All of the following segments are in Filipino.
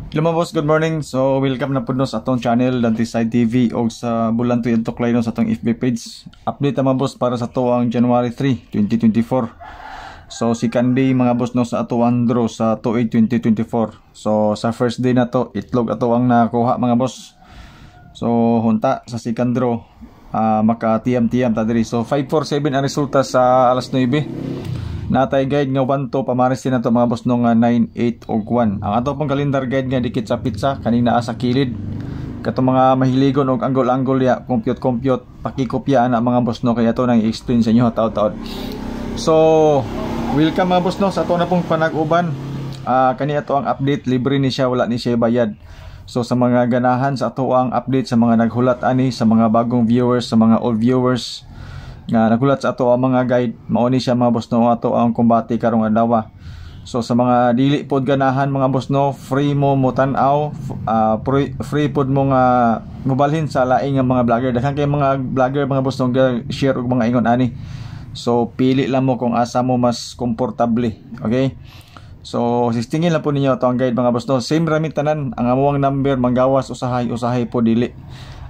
Hello mga boss, good morning. So welcome na po no sa atong channel Dante Side TV o sa bulan to yung tuklay no sa atong FB page. Update mga boss para sa tuwang January 3, 2024. So second day mga boss no sa atuang draw sa 2/8/2024. So sa first day na to itlog ato ang nakuha mga boss. So hunta sa second draw maka-tiyam-tiyam ta diri. So 547 ang resulta sa alas 9. Natay guide nga 1 to pamaris din nato mga boss no nga 9, 8 ug 1. Ang ato pong calendar guide nga dikit sa pizza kanina sa kilid. Kato mga mahiligon og angle-angle ya, compute pakikopya ana mga boss no kaya to nang i-explain sa inyo taud-taud. So, welcome mga boss no sa ato na pong panag-uban. Kani ato ang update, libre ni siya, wala ni siya bayad. So sa mga ganahan sa ato ang update sa mga naghulat ani, sa mga bagong viewers, sa mga old viewers nga nagulat sa ato ang mga guide, mao ni siya mga boss no ato ang kumbate karong adlaw. So sa mga dili pod ganahan mga boss no, free mo tan-aw, free pod mo nga mobalhin sa laing nga mga vlogger. Daghang kay mga vlogger mga boss no share og mga ingon ani. So pili lang mo kung asa mo mas komportable, okay? So sistingin lang po ninyo ato ang guide mga boss no. Same ramit tanan, ang amuang number manggawas usahay po dili.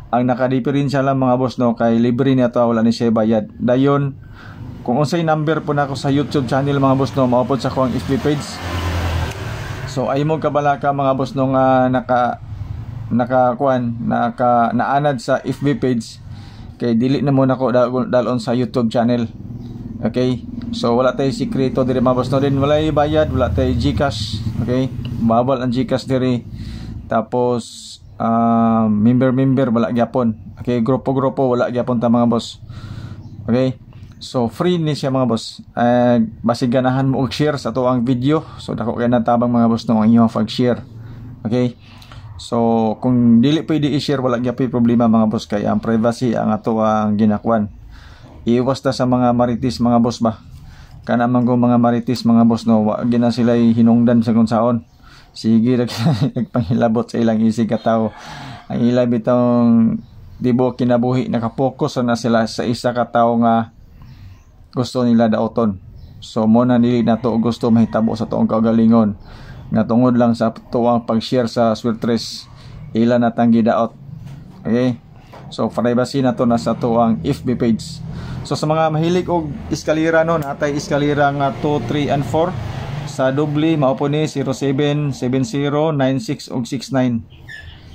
Ang nakadiferensya lang mga boss no kay libre niya to, wala ni siya bayad. Dayon kung unsay number po nako sa YouTube channel mga boss no, maupod sa kuang FB page. So ay mo kabalaka mga boss no nga naanad sa FB page kay dili na mo nako dalon sa YouTube channel. Okay? So wala tay sikreto diri mga boss no, din wala bayad, wala tay GCash. Okay? Bawal ang GCash diri. Tapos member wala gyapon. Okay, grupo wala gyapon ta mga boss. Okay, so free ni siya mga boss. Basig ganahan mo og share sa to ang video, so dako kay natabang mga boss no ang inyong pag-share. Okay, so kung dili pwede i-share wala gyapon problema mga boss kay ang privacy ang ato ang ginakwan. Iwas ta sa mga maritis mga boss ba, kana man go mga maritis mga boss no, wa gina sila hinungdan sa kung saon. Sige nagpangilabot sa ilang isig katawo. Ang ilang bitong dibo kinabuhi nakapokus na sila sa isa ka tawo nga gusto nila daoton. So mo na nili na to gusto mahitabo sa tuong kaugalingon nga tungod lang sa tuwang pag-share sa Swirtres ila na tang gidaot. Okay, so privacy na to na sa tuwang FB page. So sa mga mahilig og eskalera no, natay eskalera nga 2, 3 and 4 sa doble mao po ni 07, 70, 96 ug 69.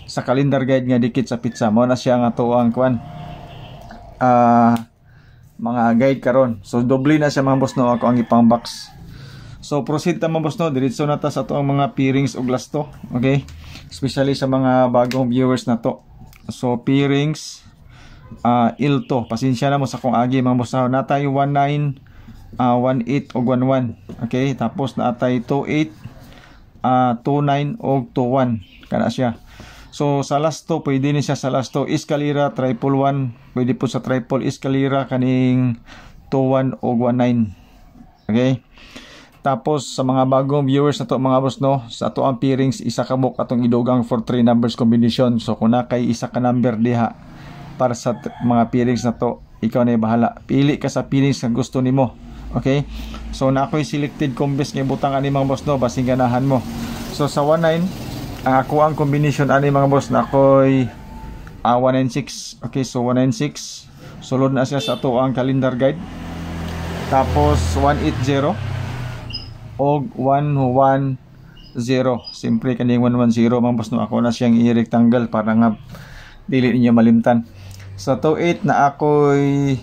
Sa calendar guide nga dikit sa pizza mo na siya nga tuang kwan mga guide karon. So doble na siya mga boss no, ako ang ipang box. So proceed ta mga boss no, diretso na ta sa tuang mga pairings ug lasto. Okay, especially sa mga bagong viewers na to. So pairings ilto, pasensya na mo sa kung agi mga boss no, natay 19 18 og 11. Okay, tapos naatay 28 29 og 21 kana siya. So sa last to pwede ni siya sa last to eskalera triple 1, pwede po sa triple eskalera kaning 21 og 19. Okay, tapos sa mga bagong viewers na to mga boss no, sa to ang pairings isa ka book atong idugang for 3 numbers combination. So kung na kay isa ka number diha para sa mga pairings na to, ikaw na bahala, pili ka sa pairings na gusto nimo. Okay, so na ako'y selected combis nga butang ani mga boss no, basing ganahan mo. So sa 19 ako ang combination ani mga boss na ako'y 196. Okay, so 196 sulod na siya sa ato ang calendar guide. Tapos 180 og 110. Siyempre kaning 110 mga boss no, ako na siyang i-rectangle para nga dili niyo malimtan. Sa 28 na ako'y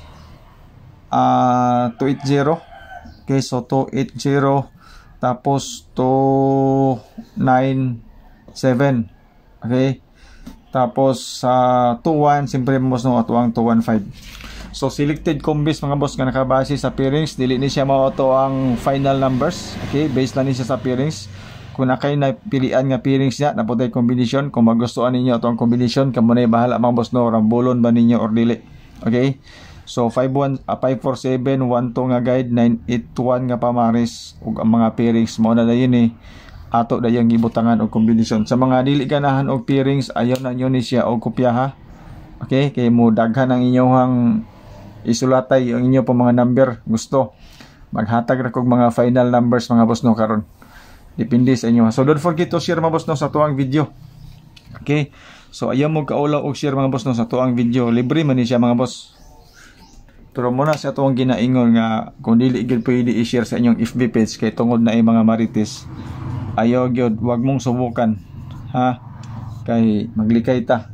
280. Okay, so 280 tapos 297. Okay, tapos sa 21 siyempre mas no ato ang 215. So selected combis mga boss nga nakabase sa pairings, dili ni siya mao to ang final numbers. Okay, based lang ni siya sa pairings. Kung na kayo napilian nga pairings niya, naputay combination, kung magustuhan ninyo ito ang combination, kamo na bahala mga boss no, rambulon ba ninyo or dili. Okay, so 547 12 nga guide, 981 nga pamaris ug ang mga pairings mo na dayon ni ato dayang gibutangan og combination. Sa mga dili ganahan og pairings, ayaw na nyo ni siya og kopya ha. Okay, kay mo daghan ang inyong isulatay ang inyo po mga number gusto. Maghatag ra kog mga final numbers mga boss no karon. Depende sa inyo. So don't forget to share mga boss no sa tuang video. Okay? So ayaw mo kaulaw og share mga boss no sa tuang video. Libre man ni siya mga boss. Pero muna sa tuang ginaingon nga kung dili gid pwede i-share sa inyong FB page kay tungod na mga marites. Ayaw gyud, wag mong subukan. Ha? Kay maglikay ta.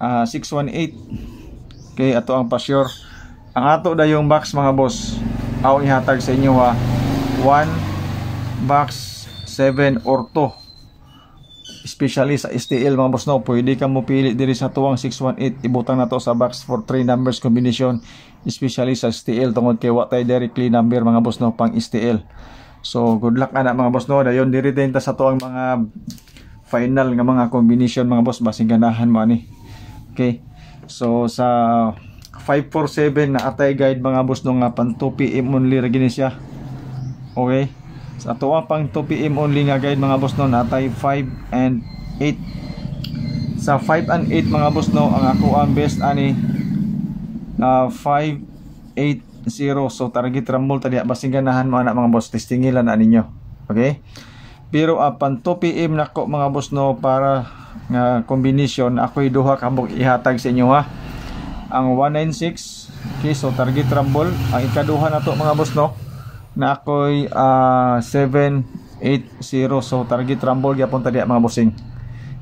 618. Okay, ato ang pa-sure. Ang ato da yung box mga boss. Aw ihatag sa inyo ha. 1 box 7 or 2. Especially sa STL mga boss no, pwede ka mo pili diri sa tuwang 618. Ibutang na to sa box for 3 numbers combination. Especially sa STL tungod kay wa tay directly number mga boss no pang STL. So good luck ana mga boss no. Dayon diri din ta sa tuwang mga final nga mga combination mga boss basing ganahan mo ani. Okay. So sa 547 na atay guide mga boss no nga pan 2 PM only ra gini siya. Okay. Sa ato pang 2 PM only nga guide mga boss no natay 5 and 8. Sa 5 and 8 mga boss no ang ako ang best ani 580. So target rumble tadi basing ganahan mo ana mga boss, testingilan na ninyo. Okay? Pero apan 2 PM nako mga boss no para nga combination ako'y duha kabog ihatag sa inyo ha. Ang 196. Okay, so target rumble ang ikaduha na to mga boss no na ako'y 780. So target rumble gyapon tadi mga bossing.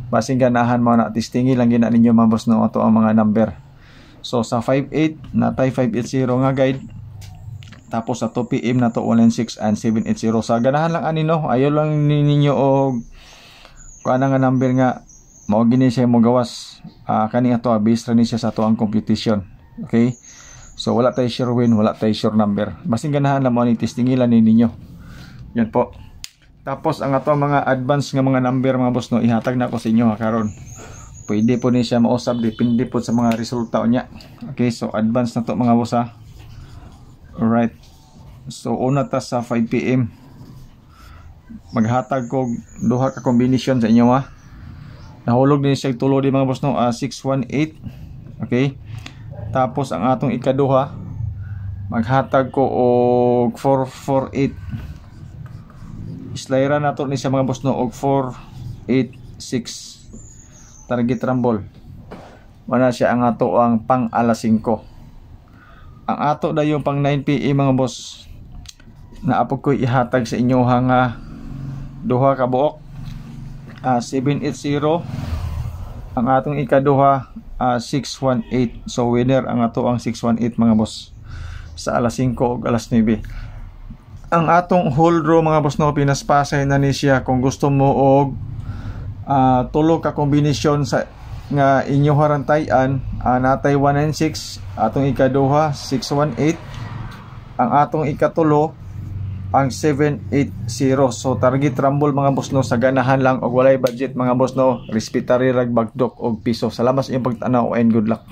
Basing ganahan mo na testingilan gina ninyo mga boss no ato ang mga number. So sa 58 natay 580 nga guide. Tapos sa 2 PM na to 196 and 780. Sa ganahan lang ani no. Ayaw lang ninyo og kuana nga number nga mao gini siya mo gawas. Kani ato base ra ni siya sa ato ang competition. Okay? So wala tay sure win, wala tay sure number. Basing ganahan lang mo ni testingilan ni ninyo. Yan po. Tapos ang ato mga advance nga mga number mga boss no ihatag na ko sa inyo karon. Pwede po ni siya mausab depende po sa mga resulta niya. Okay, so advance na to mga boss ha. Alright. So una ta sa 5 PM. Maghatag ko duha ka combination sa inyo ha. Nahulog din siya tulo di mga boss no 618. Okay. Tapos ang atong ikaduha maghatag ko og 448. Slayra na to ni siya mga boss no og 486. Target rumble. Wala siya ang ato ang pang alas 5. Ang ato da yung pang 9 PM mga boss. Naapog ko ihatag sa inyo nga duha ka buok. 780. Ang atong ikaduha 618. So winner ang ato ang 618 mga boss. Sa alas 5 ug alas 9. Ang atong whole draw mga boss no pinaspasay na ni siya kung gusto mo og tulo ka kombinasyon sa nga inyo harantayan. Natay 196, atong ikaduha 618, ang atong ikatulo ang 780. So target rumble mga boss no sa ganahan lang og walay budget mga boss no, respetary rag bagdok og piso. Salamat sa inyong pagtanaw and good luck.